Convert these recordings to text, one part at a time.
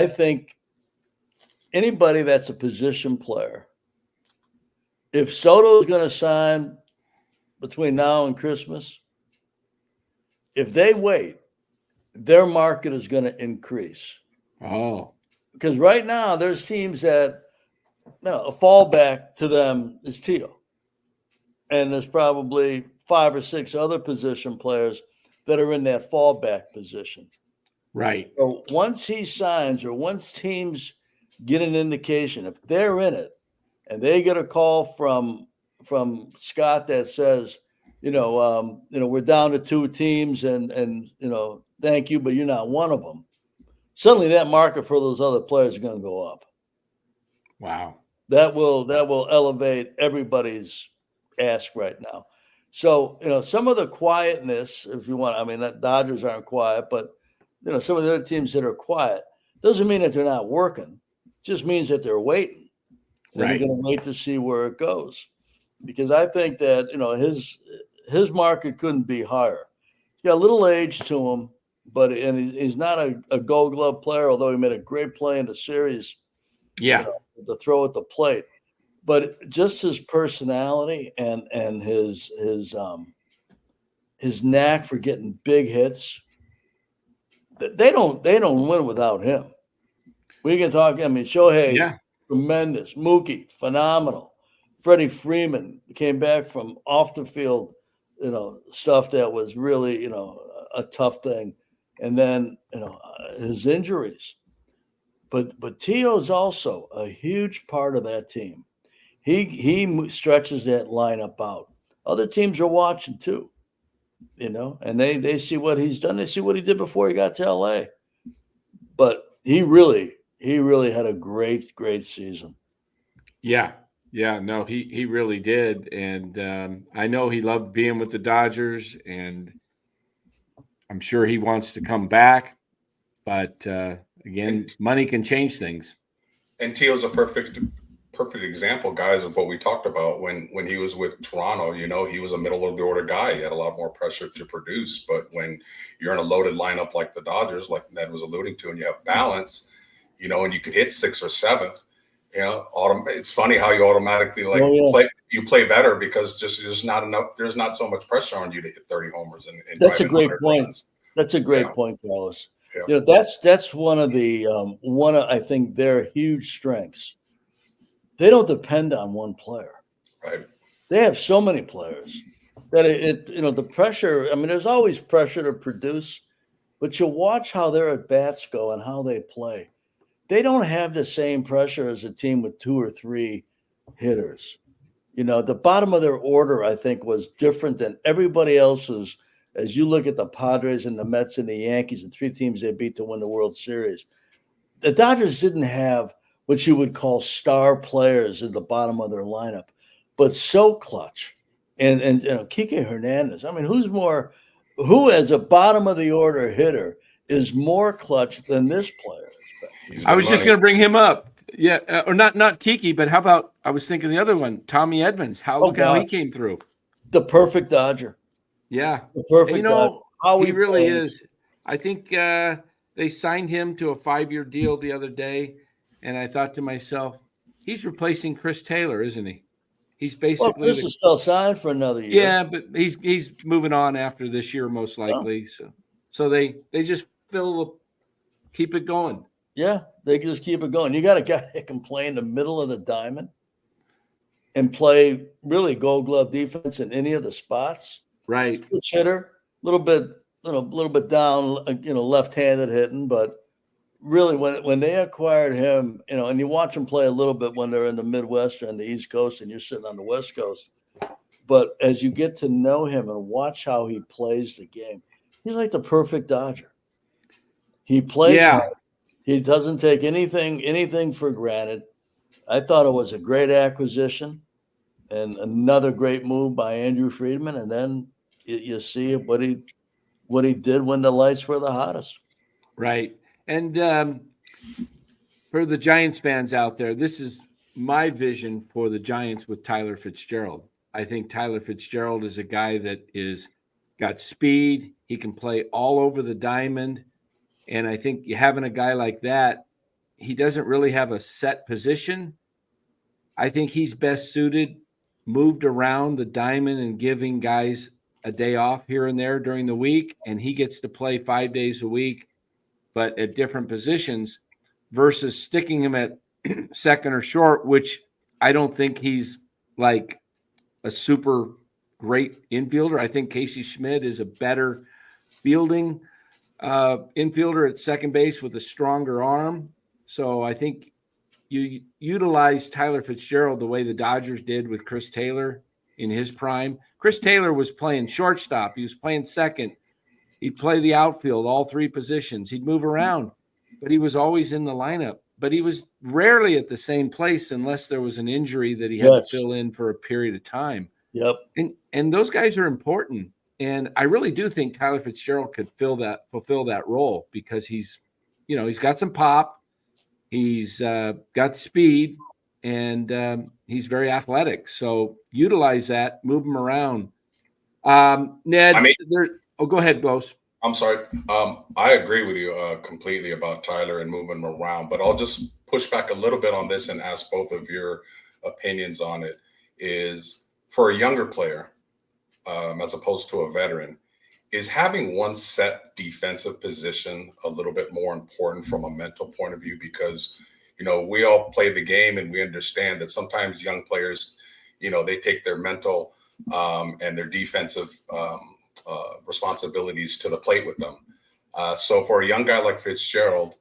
I think anybody that's a position player, if Soto is going to sign between now and Christmas, if they wait, their market is going to increase. Oh, because right now there's teams that a fallback to them is Teal, and there's probably 5 or 6 other position players that are in that fallback position. right. So once he signs, or once teams get an indication, if they're in it, and they get a call from Scott that says, we're down to 2 teams, and thank you, but you're not one of them. Suddenly, that market for those other players is going to go up. Wow. That will elevate everybody's ask right now. So some of the quietness, if you want, I mean, that Dodgers aren't quiet, but some of the other teams that are quiet doesn't mean that they're not working. It just means that they're waiting. And Right. they're going to wait to see where it goes, because I think that his market couldn't be higher. He's got a little age to him, but he's not a Gold Glove player, although he made a great play in the series. Yeah. The throw at the plate, but just his personality and his knack for getting big hits. They don't win without him. We can talk. I mean, Shohei. Yeah. Tremendous. Mookie, phenomenal. Freddie Freeman came back from off the field, stuff that was really, a tough thing. And then, his injuries. But Tio's also a huge part of that team. He stretches that lineup out. Other teams are watching too, and they see what he's done. They see what he did before he got to LA. But he really had a great season. Yeah. Yeah. No, he really did. And I know he loved being with the Dodgers, and I'm sure he wants to come back. But again, money can change things. And Teal's a perfect example, guys, of what we talked about when he was with Toronto. He was a middle of the order guy. He had a lot more pressure to produce. But when you're in a loaded lineup like the Dodgers, like Ned was alluding to, and you have balance, and you could hit 6th or 7th, it's funny how you automatically play better, because there's not enough. There's not so much pressure on you to hit 30 homers. And that's a great point. Runs. That's a great point, Carlos. Yeah. That's one of I think their huge strengths. They don't depend on one player. Right. They have so many players that the pressure. I mean, there's always pressure to produce, but you watch how their at bats go and how they play. They don't have the same pressure as a team with 2 or 3 hitters. The bottom of their order, I think, was different than everybody else's. As you look at the Padres and the Mets and the Yankees, the 3 teams they beat to win the World Series, the Dodgers didn't have what you would call star players at the bottom of their lineup, but so clutch. And Kike Hernandez. I mean, who as a bottom of the order hitter is more clutch than this player? I was just going to bring him up. Yeah, or not Kiki, but how about, I was thinking the other one, Tommy Edmonds. Look how he came through. The perfect Dodger. Yeah. The perfect Dodger. How he really plays. is. I think they signed him to a 5-year deal the other day, and I thought to myself, he's replacing Chris Taylor, isn't he? He's basically Chris is still signed for another year. Yeah, but he's moving on after this year most likely. So they just keep it going. Yeah, they just keep it going. You got a guy that can play in the middle of the diamond and play really Gold Glove defense in any of the spots. Right. Switch hitter, a little bit down, left-handed hitting, but really when they acquired him, and you watch him play a little bit when they're in the Midwest or on the East Coast and you're sitting on the West Coast. But as you get to know him and watch how he plays the game, he's like the perfect Dodger. He plays hard. He doesn't take anything for granted. I thought it was a great acquisition and another great move by Andrew Friedman. And then you see what he did when the lights were the hottest. Right. And for the Giants fans out there, this is my vision for the Giants with Tyler Fitzgerald. I think Tyler Fitzgerald is a guy that got speed. He can play all over the diamond. And I think having a guy like that he doesn't really have a set position. I think he's best suited, moved around the diamond and giving guys a day off here and there during the week, and he gets to play 5 days a week, but at different positions, versus sticking him at second or short, which I don't think he's like a super great infielder. I think Casey Schmidt is a better fielding infielder at second base with a stronger arm. So I think you utilize Tyler Fitzgerald the way the Dodgers did with Chris Taylor in his prime. Chris Taylor was playing shortstop. He was playing second. He'd play the outfield, all three positions. He'd move around, but he was always in the lineup. But he was rarely at the same place unless there was an injury that he had to fill in for a period of time. Yep. And those guys are important. And I really do think Tyler Fitzgerald could fulfill that role because he's got some pop, he's got speed, and he's very athletic. So utilize that, move him around. Ned, go ahead, Bose. I'm sorry. I agree with you completely about Tyler and moving him around, but I'll just push back a little bit on this and ask both of your opinions on it. Is for a younger player, as opposed to a veteran, is having one set defensive position a little bit more important from a mental point of view? Because, we all play the game and we understand that sometimes young players, they take their mental and their defensive responsibilities to the plate with them. So for a young guy like Fitzgerald,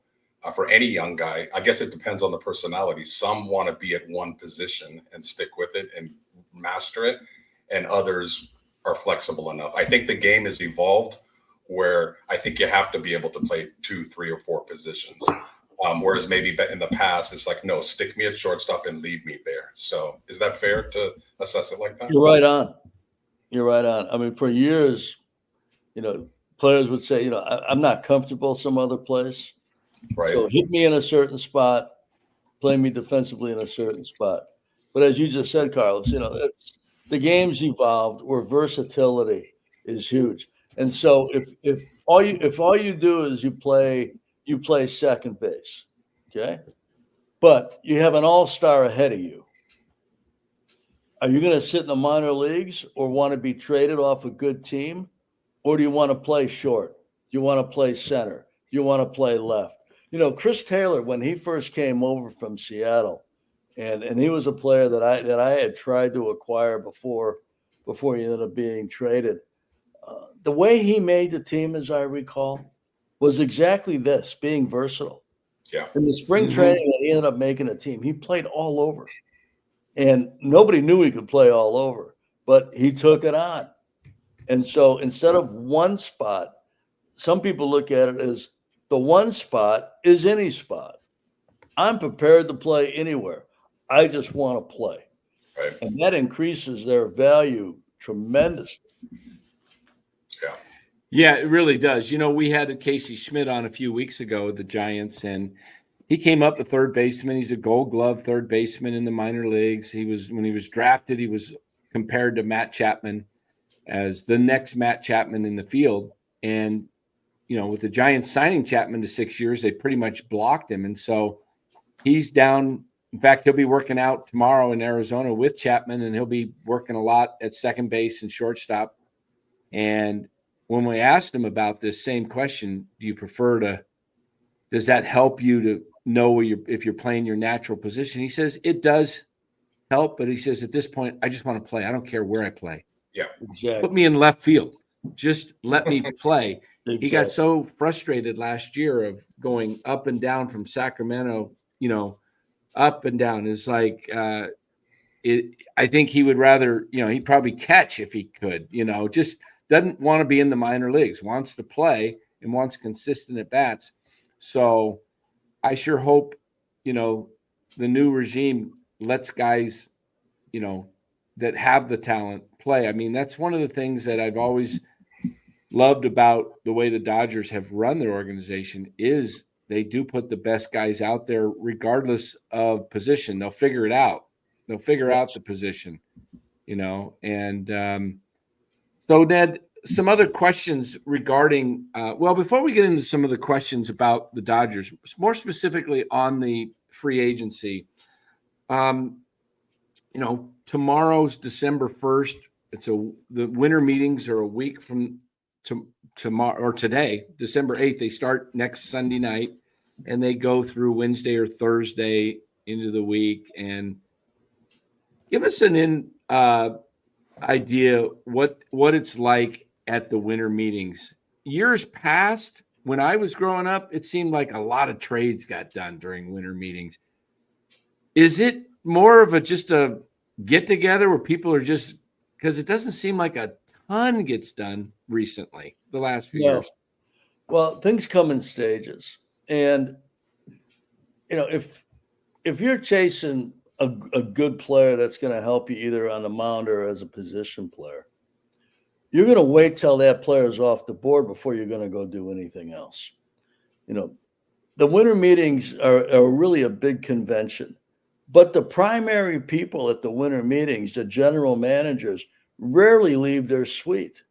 for any young guy, I guess it depends on the personality. Some want to be at one position and stick with it and master it, and others are flexible enough. I think the game has evolved where I think you have to be able to play 2, 3, or 4 positions. Whereas maybe in the past, it's like, no, stick me at shortstop and leave me there. So is that fair to assess it like that? You're right on. You're right on. I mean, for years, players would say, I'm not comfortable some other place. Right. So hit me in a certain spot, play me defensively in a certain spot. But as you just said, Carlos, the game's evolved where versatility is huge. And so if all you do is you play second base, okay? But you have an all-star ahead of you. Are you going to sit in the minor leagues or want to be traded off a good team? Or do you want to play short? Do you want to play center? Do you want to play left? Chris Taylor, when he first came over from Seattle, and he was a player that I had tried to acquire before he ended up being traded. The way he made the team, as I recall, was exactly this, being versatile. Yeah. In the spring training that he ended up making a team, he played all over. And nobody knew he could play all over, but he took it on. And so instead of one spot, some people look at it as the one spot is any spot. I'm prepared to play anywhere. I just want to play. Right. And that increases their value tremendously. Yeah. Yeah, it really does. We had Casey Schmidt on a few weeks ago with the Giants, and he came up a third baseman. He's a Gold Glove third baseman in the minor leagues. When he was drafted, he was compared to Matt Chapman as the next Matt Chapman in the field. And, with the Giants signing Chapman to 6 years, they pretty much blocked him. And so he's down. In fact, he'll be working out tomorrow in Arizona with Chapman, and he'll be working a lot at second base and shortstop. And when we asked him about this same question, does that help you to know if you're playing your natural position? He says it does help, but he says at this point, I just want to play. I don't care where I play. Yeah, exactly. Put me in left field. Just let me play. Exactly. He got so frustrated last year of going up and down from Sacramento, up and down. It's like I think he would rather, he'd probably catch if he could, just doesn't want to be in the minor leagues, wants to play and wants consistent at bats. So I sure hope, the new regime lets guys, that have the talent play. I mean, that's one of the things that I've always loved about the way the Dodgers have run their organization is they do put the best guys out there regardless of position. They'll figure it out. They'll figure out the position, and so Ned, some other questions regarding, well, before we get into some of the questions about the Dodgers, more specifically on the free agency, tomorrow's December 1st. The winter meetings are a week from tomorrow or today, December 8th. They start next Sunday night and they go through Wednesday or Thursday into the week. And give us an idea what it's like at the winter meetings. Years past, when I was growing up, it seemed like a lot of trades got done during winter meetings. Is it more of just a get together where people are just, because it doesn't seem like a ton gets done recently, the last few years? Well, things come in stages. And, if you're chasing a good player that's going to help you either on the mound or as a position player, you're going to wait till that player's off the board before you're going to go do anything else. The winter meetings are really a big convention, but the primary people at the winter meetings, the general managers, rarely leave their suite.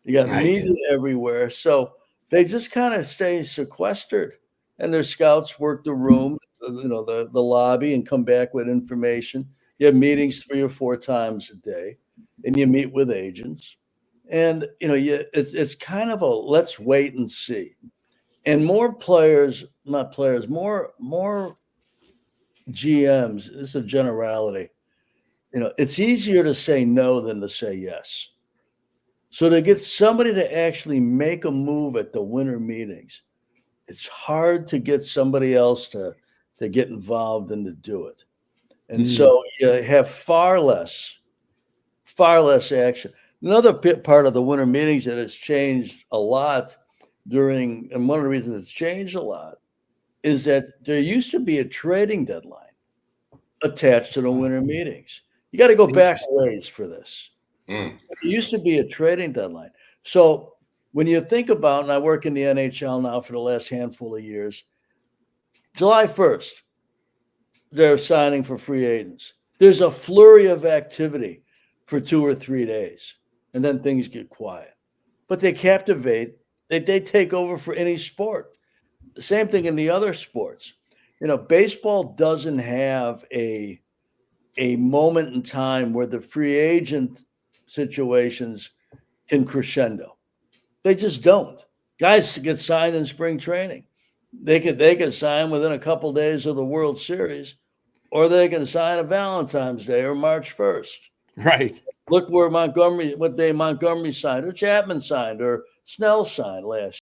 You got media everywhere. So they just kind of stay sequestered, and their scouts work the room, the lobby, and come back with information. You have meetings 3 or 4 times a day, and you meet with agents. And, it's kind of a let's wait and see. And more GMs, this is a generality. It's easier to say no than to say yes. So to get somebody to actually make a move at the winter meetings, it's hard to get somebody else to get involved and to do it. And so you have far less action. Another part of the winter meetings that has changed a lot and one of the reasons it's changed a lot is that there used to be a trading deadline attached to the winter meetings. You got to go back ways for this. It used to be a trading deadline. So when you think about, and I work in the NHL now for the last handful of years, July 1st, they're signing for free agents. There's a flurry of activity for 2 or 3 days, and then things get quiet. But they captivate. They take over for any sport. The same thing in the other sports. Baseball doesn't have a moment in time where the free agent situations can crescendo. They just don't. Guys get signed in spring training. They could sign within a couple of days of the World Series, or they can sign on Valentine's Day or March 1st. Right. Look what day Montgomery signed, or Chapman signed, or Snell signed last year.